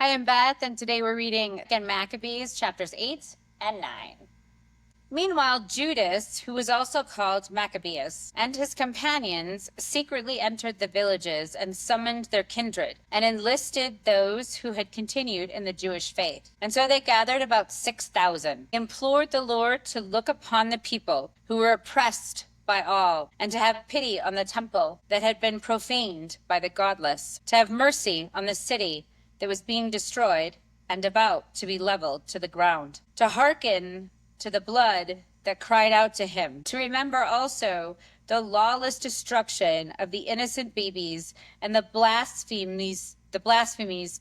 I am Beth, and today we're reading again Maccabees chapters 8 and 9. Meanwhile, Judas, who was also called Maccabeus, and his companions secretly entered the villages and summoned their kindred, and enlisted those who had continued in the Jewish faith. And so they gathered about 6,000, implored the Lord to look upon the people who were oppressed by all, and to have pity on the temple that had been profaned by the godless, to have mercy on the city that was being destroyed and about to be leveled to the ground, to hearken to the blood that cried out to him, to remember also the lawless destruction of the innocent babies and the blasphemies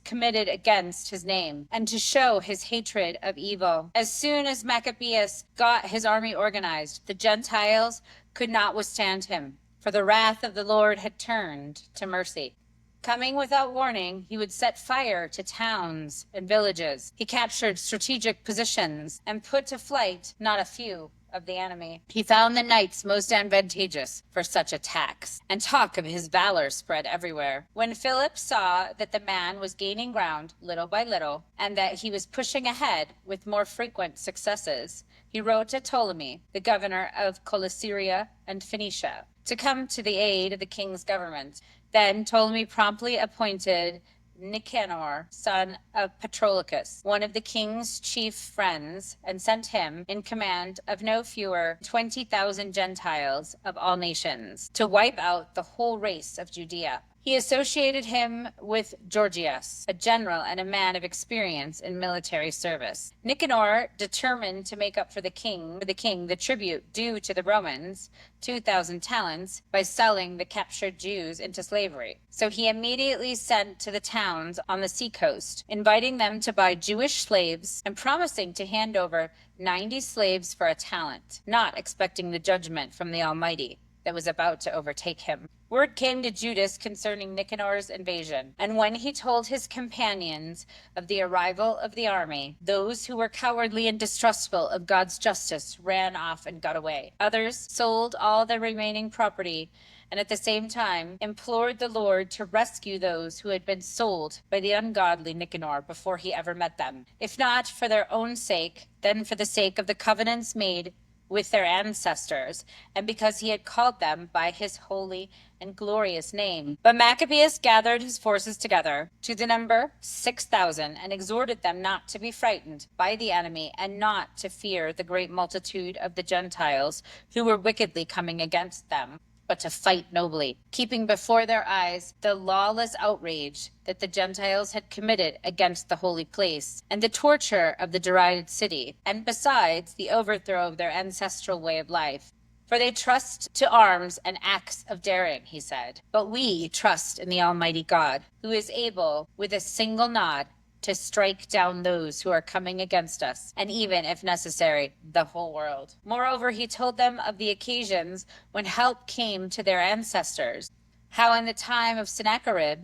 committed against his name, and to show his hatred of evil. As soon as Maccabeus got his army organized, the Gentiles could not withstand him, for the wrath of the Lord had turned to mercy. Coming without warning, he would set fire to towns and villages. He captured strategic positions and put to flight not a few of the enemy. He found the nights most advantageous for such attacks, and talk of his valor spread everywhere. When Philip saw that the man was gaining ground little by little, and that he was pushing ahead with more frequent successes, he wrote to Ptolemy, the governor of Coelesyria and Phoenicia, to come to the aid of the king's government. Then Ptolemy promptly appointed Nicanor, son of Patroclus, one of the king's chief friends, and sent him in command of no fewer 20,000 Gentiles of all nations to wipe out the whole race of Judea. He associated him with Gorgias, a general and a man of experience in military service. Nicanor determined to make up for the king the tribute due to the Romans, 2,000 talents, by selling the captured Jews into slavery. So he immediately sent to the towns on the seacoast, inviting them to buy Jewish slaves and promising to hand over 90 slaves for a talent, not expecting the judgment from the Almighty that was about to overtake him. Word came to Judas concerning Nicanor's invasion, and when he told his companions of the arrival of the army, those who were cowardly and distrustful of God's justice ran off and got away. Others sold all their remaining property, and at the same time implored the Lord to rescue those who had been sold by the ungodly Nicanor before he ever met them. If not for their own sake, then for the sake of the covenants made with their ancestors, and because he had called them by his holy and glorious name. But Maccabeus gathered his forces together to the number 6,000, and exhorted them not to be frightened by the enemy, and not to fear the great multitude of the Gentiles who were wickedly coming against them, but to fight nobly, keeping before their eyes the lawless outrage that the Gentiles had committed against the holy place, and the torture of the derided city, and besides the overthrow of their ancestral way of life. For they trust to arms and acts of daring, he said. But we trust in the Almighty God, who is able, with a single nod, to strike down those who are coming against us, and even, if necessary, the whole world. Moreover, he told them of the occasions when help came to their ancestors, how in the time of Sennacherib,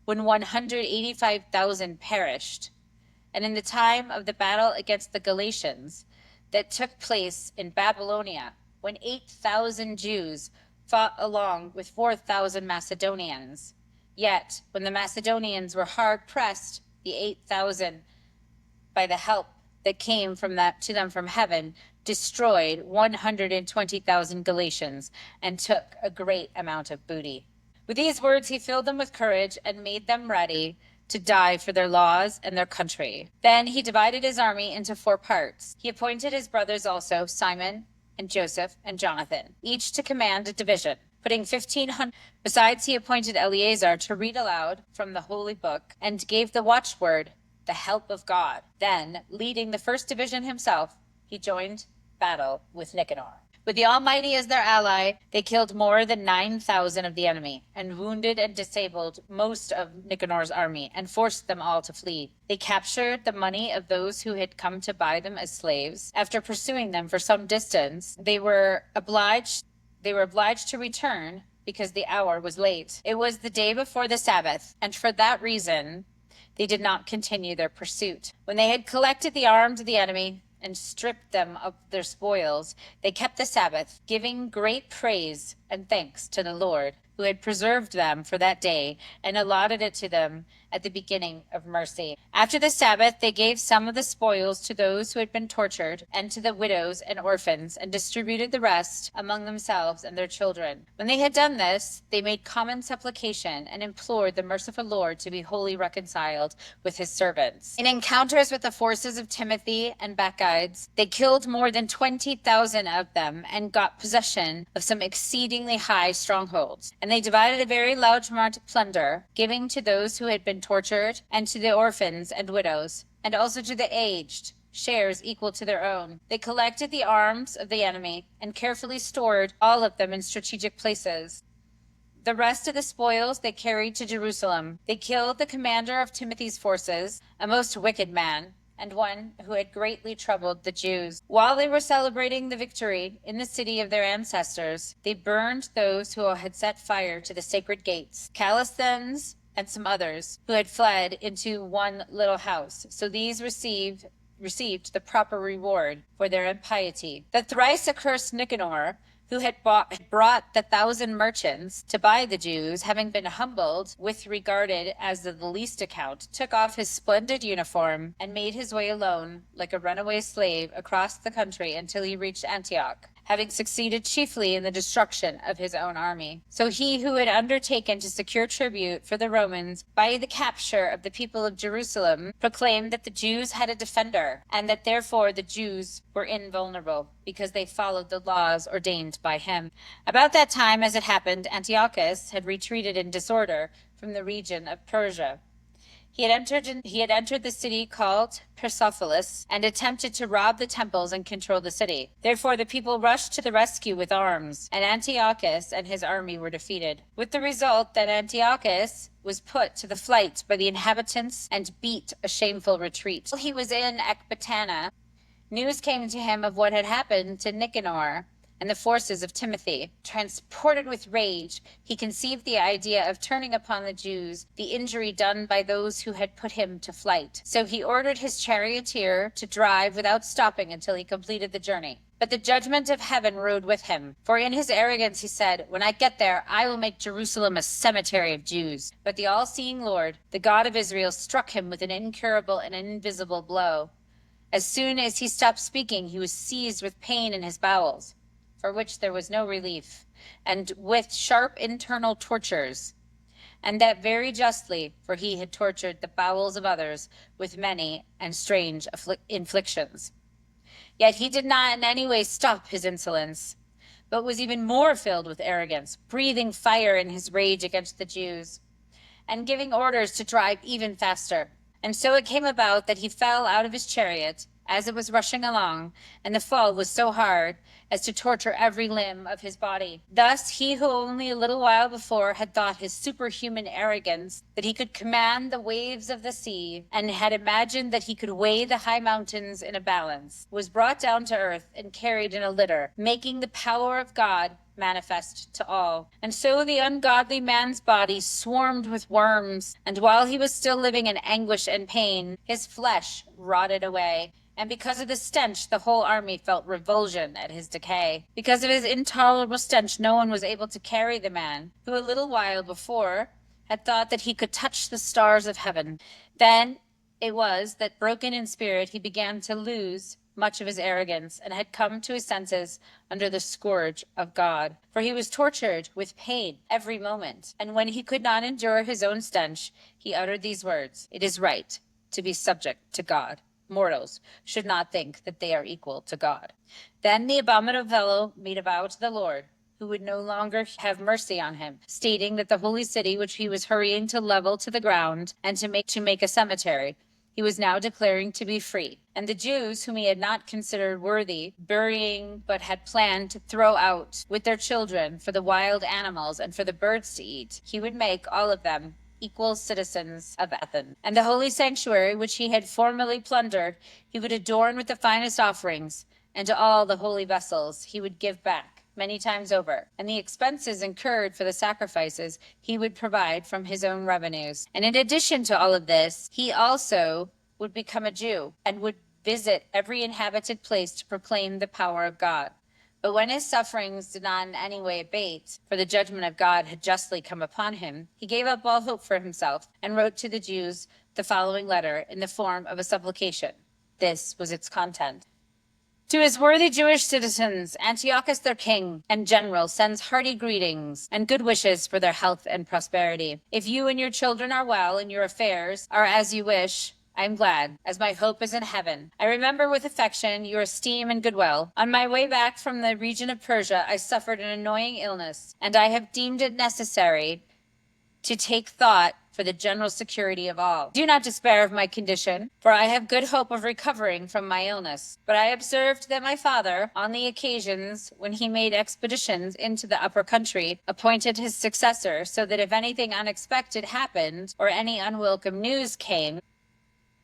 when 185,000 perished, and in the time of the battle against the Galatians that took place in Babylonia, when 8,000 Jews fought along with 4,000 Macedonians. Yet, when the Macedonians were hard pressed, the 8,000, by the help that came to them from heaven, destroyed 120,000 Galatians and took a great amount of booty. With these words, he filled them with courage and made them ready to die for their laws and their country. Then he divided his army into 4 parts. He appointed his brothers also, Simon and Joseph and Jonathan, each to command a division, putting 1,500. Besides, he appointed Eleazar to read aloud from the holy book, and gave the watchword, the help of God. Then, leading the first division himself, he joined battle with Nicanor. With the Almighty as their ally, they killed more than 9,000 of the enemy, and wounded and disabled most of Nicanor's army, and forced them all to flee. They captured the money of those who had come to buy them as slaves. After pursuing them for some distance, they were obliged to return because the hour was late. It was the day before the Sabbath, and for that reason they did not continue their pursuit. When they had collected the arms of the enemy and stripped them of their spoils, they kept the Sabbath, giving great praise and thanks to the Lord, who had preserved them for that day and allotted it to them at the beginning of mercy. After the Sabbath, they gave some of the spoils to those who had been tortured and to the widows and orphans, and distributed the rest among themselves and their children. When they had done this, they made common supplication and implored the merciful Lord to be wholly reconciled with his servants. In encounters with the forces of Timothy and Bacchides, they killed more than 20,000 of them and got possession of some exceedingly high strongholds. And they divided a very large amount of plunder, giving to those who had been tortured, and to the orphans and widows, and also to the aged, shares equal to their own. They collected the arms of the enemy and carefully stored all of them in strategic places. The rest of the spoils they carried to Jerusalem. They killed the commander of Timothy's forces, a most wicked man, and one who had greatly troubled the Jews. While they were celebrating the victory in the city of their ancestors, they burned those who had set fire to the sacred gates, Calisthenes and some others who had fled into one little house. So these received the proper reward for their impiety. The thrice accursed Nicanor, who had brought the 1,000 merchants to buy the Jews, having been humbled with regarded as of the least account, took off his splendid uniform and made his way alone, like a runaway slave, across the country until he reached Antioch, having succeeded chiefly in the destruction of his own army. So he who had undertaken to secure tribute for the Romans by the capture of the people of Jerusalem proclaimed that the Jews had a defender, and that therefore the Jews were invulnerable, because they followed the laws ordained by him. About that time, as it happened, Antiochus had retreated in disorder from the region of Persia. He had entered the city called Persepolis and attempted to rob the temples and control the city. Therefore the people rushed to the rescue with arms, and Antiochus and his army were defeated, with the result that Antiochus was put to the flight by the inhabitants and beat a shameful retreat. While he was in Ecbatana, news came to him of what had happened to Nicanor and the forces of Timothy. Transported with rage, he conceived the idea of turning upon the Jews the injury done by those who had put him to flight. So he ordered his charioteer to drive without stopping until he completed the journey. But the judgment of heaven rode with him. For in his arrogance he said, "When I get there, I will make Jerusalem a cemetery of Jews." But the all-seeing Lord, the God of Israel, struck him with an incurable and invisible blow. As soon as he stopped speaking, he was seized with pain in his bowels, for which there was no relief, and with sharp internal tortures, and that very justly, for he had tortured the bowels of others with many and strange inflictions. Yet he did not in any way stop his insolence, but was even more filled with arrogance, breathing fire in his rage against the Jews, and giving orders to drive even faster. And so it came about that he fell out of his chariot as it was rushing along, and the fall was so hard as to torture every limb of his body. Thus he who only a little while before had thought his superhuman arrogance that he could command the waves of the sea, and had imagined that he could weigh the high mountains in a balance, was brought down to earth and carried in a litter, making the power of God manifest to all. And so the ungodly man's body swarmed with worms, and while he was still living in anguish and pain, his flesh rotted away. And because of the stench, the whole army felt revulsion at his decay. Because of his intolerable stench, no one was able to carry the man, who a little while before had thought that he could touch the stars of heaven. Then it was that, broken in spirit, he began to lose much of his arrogance, and had come to his senses under the scourge of God. For he was tortured with pain every moment, and when he could not endure his own stench, he uttered these words, "It is right to be subject to God. Mortals should not think that they are equal to God." Then the abominable fellow made a vow to the Lord, who would no longer have mercy on him, stating that the holy city, which he was hurrying to level to the ground and to make a cemetery, he was now declaring to be free. And the Jews, whom he had not considered worthy burying, but had planned to throw out with their children for the wild animals and for the birds to eat, he would make all of them equal citizens of Athens. And the holy sanctuary, which he had formerly plundered, he would adorn with the finest offerings, and all the holy vessels he would give back many times over. And the expenses incurred for the sacrifices he would provide from his own revenues. And in addition to all of this, he also would become a Jew and would visit every inhabited place to proclaim the power of God. But when his sufferings did not in any way abate, for the judgment of God had justly come upon him, he gave up all hope for himself and wrote to the Jews the following letter in the form of a supplication. This was its content. To his worthy Jewish citizens, Antiochus their king and general sends hearty greetings and good wishes for their health and prosperity. If you and your children are well and your affairs are as you wish, I am glad, as my hope is in heaven. I remember with affection your esteem and goodwill. On my way back from the region of Persia, I suffered an annoying illness, and I have deemed it necessary to take thought for the general security of all. Do not despair of my condition, for I have good hope of recovering from my illness. But I observed that my father, on the occasions when he made expeditions into the upper country, appointed his successor, so that if anything unexpected happened or any unwelcome news came,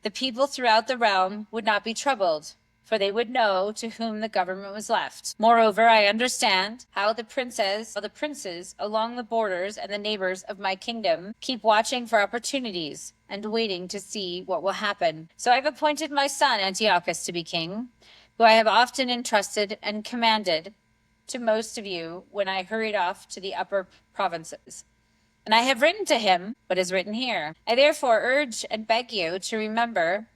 the people throughout the realm would not be troubled, for they would know to whom the government was left. Moreover, I understand how the princes along the borders and the neighbors of my kingdom keep watching for opportunities and waiting to see what will happen. So I've appointed my son Antiochus to be king, who I have often entrusted and commanded to most of you when I hurried off to the upper provinces. And I have written to him what is written here. I therefore urge and beg you to remember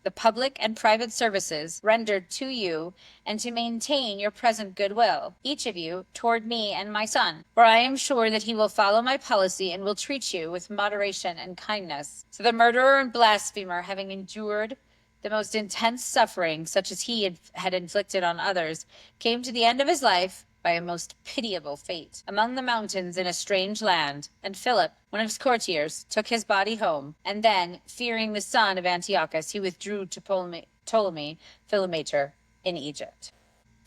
the public and private services rendered to you and to maintain your present goodwill, each of you, toward me and my son. For I am sure that he will follow my policy and will treat you with moderation and kindness. So the murderer and blasphemer, having endured the most intense suffering, such as he had inflicted on others, came to the end of his life by a most pitiable fate among the mountains in a strange land. And Philip, one of his courtiers, took his body home, and then, fearing the son of Antiochus, he withdrew to Ptolemy Philometor in Egypt.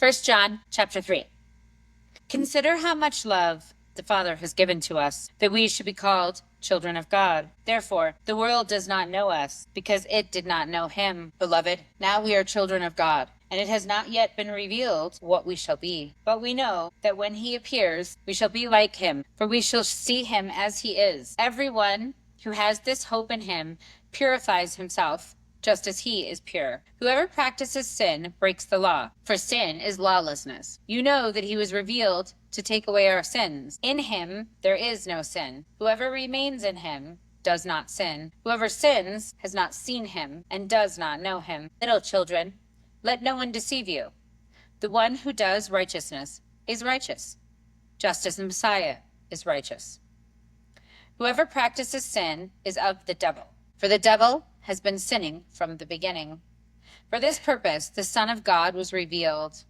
1 John chapter 3. Consider how much love the Father has given to us, that we should be called children of God. Therefore, the world does not know us, because it did not know him. Beloved, now we are children of God, and it has not yet been revealed what we shall be. But we know that when he appears, we shall be like him, for we shall see him as he is. Everyone who has this hope in him purifies himself, just as he is pure. Whoever practices sin breaks the law, for sin is lawlessness. You know that he was revealed to take away our sins. In him there is no sin. Whoever remains in him does not sin. Whoever sins has not seen him and does not know him. Little children, let no one deceive you. The one who does righteousness is righteous, just as the Messiah is righteous. Whoever practices sin is of the devil, for the devil has been sinning from the beginning. For this purpose the Son of God was revealed,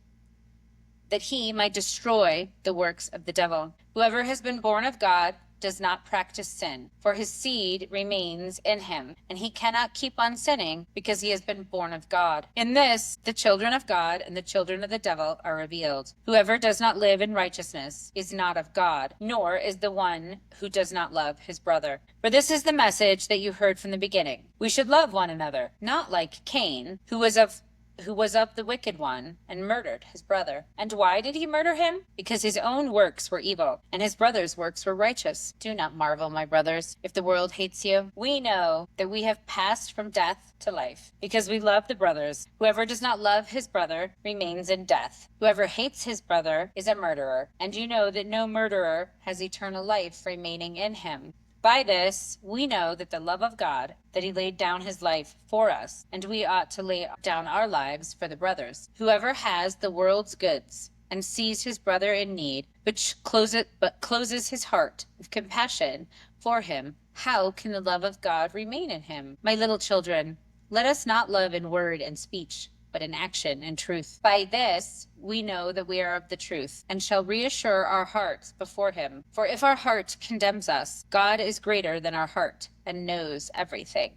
that he might destroy the works of the devil. Whoever has been born of God does not practice sin, for his seed remains in him, and he cannot keep on sinning because he has been born of God. In this, the children of God and the children of the devil are revealed. Whoever does not live in righteousness is not of God, nor is the one who does not love his brother. For this is the message that you heard from the beginning. We should love one another, not like Cain, who was of the wicked one, and murdered his brother. And why did he murder him? Because his own works were evil, and his brother's works were righteous. Do not marvel, my brothers, if the world hates you. We know that we have passed from death to life, because we love the brothers. Whoever does not love his brother remains in death. Whoever hates his brother is a murderer, and you know that no murderer has eternal life remaining in him. By this, we know that the love of God, that he laid down his life for us, and we ought to lay down our lives for the brothers. Whoever has the world's goods and sees his brother in need, but closes his heart with compassion for him, how can the love of God remain in him? My little children, let us not love in word and speech, but in action and truth. By this we know that we are of the truth, and shall reassure our hearts before him. For if our heart condemns us, God is greater than our heart, and knows everything.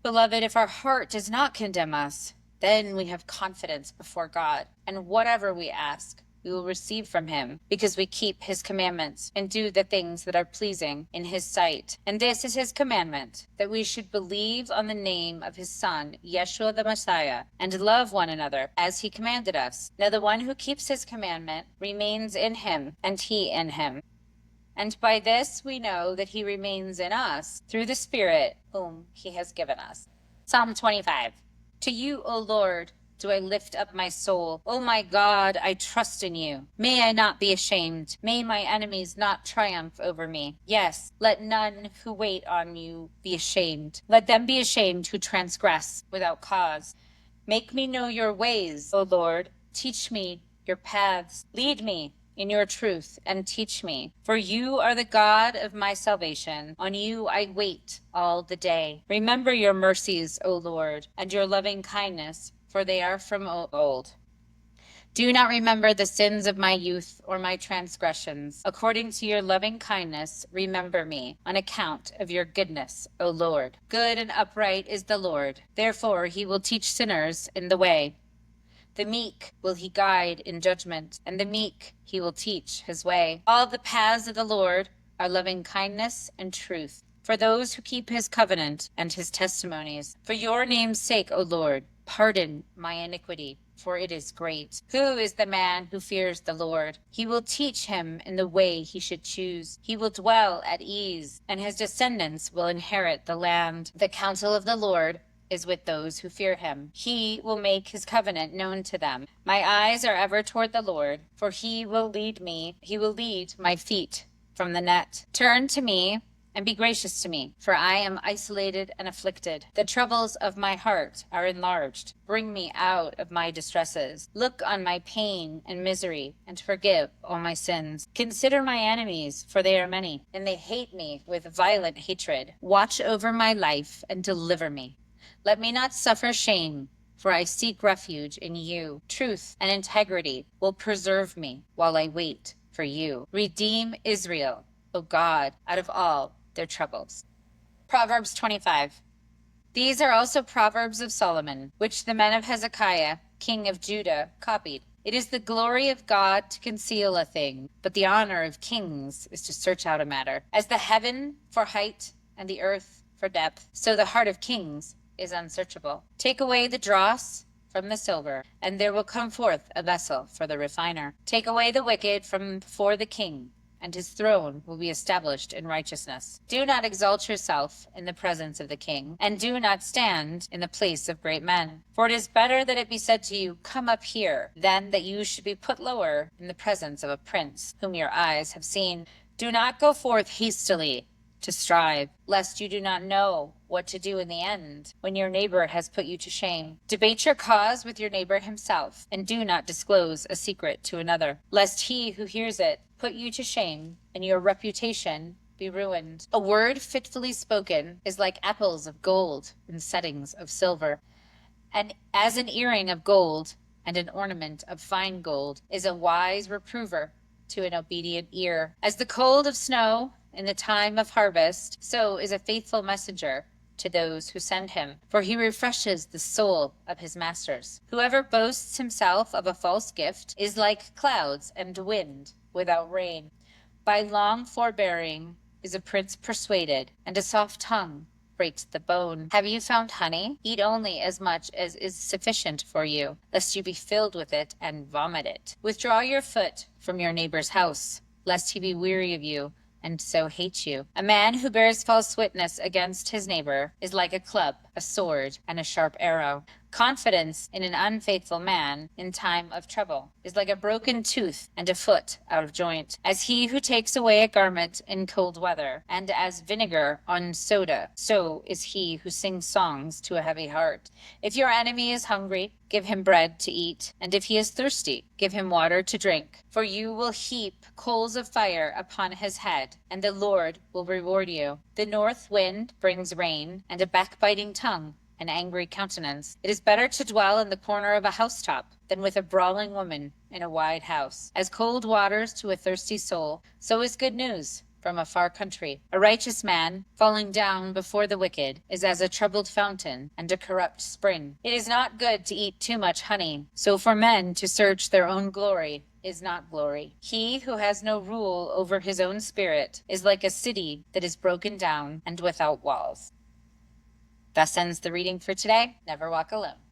Beloved, if our heart does not condemn us, then we have confidence before God, and whatever we ask, we will receive from him, because we keep his commandments and do the things that are pleasing in his sight. And this is his commandment, that we should believe on the name of his Son, Yeshua the Messiah, and love one another as he commanded us. Now the one who keeps his commandment remains in him, and he in him. And by this we know that he remains in us, through the Spirit whom he has given us. Psalm 25. To you, O Lord, do I lift up my soul. O my God, I trust in you. May I not be ashamed. May my enemies not triumph over me. Yes, let none who wait on you be ashamed. Let them be ashamed who transgress without cause. Make me know your ways, O Lord. Teach me your paths. Lead me in your truth and teach me. For you are the God of my salvation. On you I wait all the day. Remember your mercies, O Lord, and your loving kindness, for they are from old. Do not remember the sins of my youth or my transgressions. According to your loving kindness, remember me on account of your goodness, O Lord. Good and upright is the Lord. Therefore he will teach sinners in the way. The meek will he guide in judgment, and the meek he will teach his way. All the paths of the Lord are loving kindness and truth, for those who keep his covenant and his testimonies. For your name's sake, O Lord, pardon my iniquity, for it is great. Who is the man who fears the Lord? He will teach him in the way he should choose. He will dwell at ease, and his descendants will inherit the land. The counsel of the Lord is with those who fear him. He will make his covenant known to them. My eyes are ever toward the Lord, for he will lead my feet from the net. Turn to me and be gracious to me, for I am isolated and afflicted. The troubles of my heart are enlarged. Bring me out of my distresses. Look on my pain and misery, and forgive all my sins. Consider my enemies, for they are many, and they hate me with violent hatred. Watch over my life and deliver me. Let me not suffer shame, for I seek refuge in you. Truth and integrity will preserve me while I wait for you. Redeem Israel, O God, out of all their troubles. Proverbs 25. These are also Proverbs of Solomon, which the men of Hezekiah, king of Judah, copied. It is the glory of God to conceal a thing, but the honor of kings is to search out a matter. As the heaven for height and the earth for depth, so the heart of kings is unsearchable. Take away the dross from the silver, and there will come forth a vessel for the refiner. Take away the wicked from before the king, and his throne will be established in righteousness. Do not exalt yourself in the presence of the king, and do not stand in the place of great men. For it is better that it be said to you, come up here, than that you should be put lower in the presence of a prince whom your eyes have seen. Do not go forth hastily to strive, lest you do not know what to do in the end, when your neighbor has put you to shame. Debate your cause with your neighbor himself, and do not disclose a secret to another, lest he who hears it put you to shame, and your reputation be ruined. A word fitfully spoken is like apples of gold in settings of silver, and as an earring of gold and an ornament of fine gold is a wise reprover to an obedient ear. As the cold of snow in the time of harvest, so is a faithful messenger to those who send him, for he refreshes the soul of his masters. Whoever boasts himself of a false gift is like clouds and wind without rain. By long forbearing is a prince persuaded, and a soft tongue breaks the bone. Have you found honey? Eat only as much as is sufficient for you, lest you be filled with it and vomit it. Withdraw your foot from your neighbor's house, lest he be weary of you and so hate you. A man who bears false witness against his neighbor is like a club, a sword, and a sharp arrow. Confidence in an unfaithful man in time of trouble is like a broken tooth and a foot out of joint. As he who takes away a garment in cold weather, and as vinegar on soda, so is he who sings songs to a heavy heart. If your enemy is hungry, give him bread to eat, and if he is thirsty, give him water to drink. For you will heap coals of fire upon his head, and the Lord will reward you. The north wind brings rain, and a backbiting tongue an angry countenance. It is better to dwell in the corner of a housetop than with a brawling woman in a wide house. As cold waters to a thirsty soul, so is good news from a far country. A righteous man falling down before the wicked is as a troubled fountain and a corrupt spring. It is not good to eat too much honey, so for men to search their own glory is not glory. He who has no rule over his own spirit is like a city that is broken down and without walls. Thus ends the reading for today. Never walk alone.